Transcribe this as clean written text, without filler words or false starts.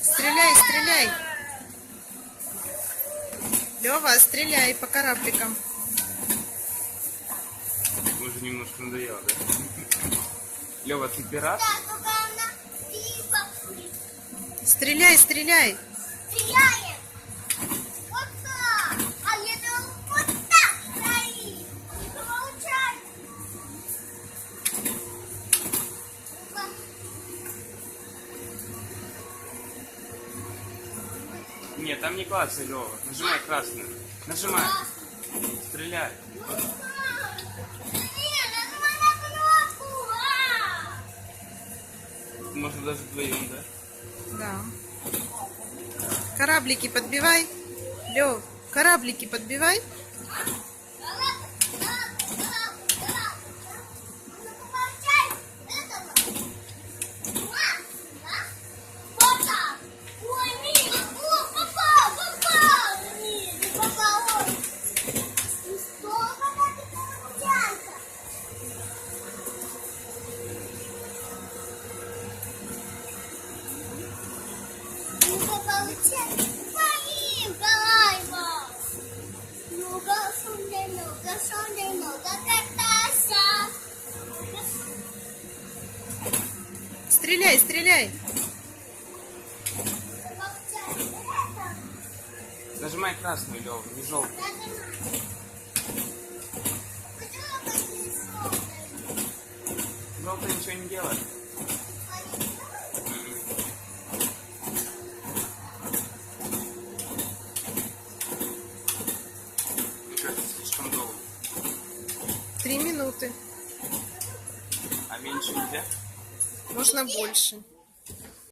Стреляй, стреляй. Лёва, стреляй по корабликам. Уже немножко надоело, да? Лёва, ты пират? Стреляй, стреляй. Стреляет! Вот так! А я думал, вот так стоит! Не получается! Нет, там не классно, Лёва. Нажимай красную. Нажимай. Стреляй. Нет, нажимай на кнопку! Можно даже вдвоем, да? Да. Кораблики подбивай. Лёв, кораблики подбивай. Стреляй, стреляй. Нажимай красную, Лёва, не желтую. Желтая ничего не делает. Мне кажется, слишком долго. 3 минуты. А меньше нельзя? Можно больше.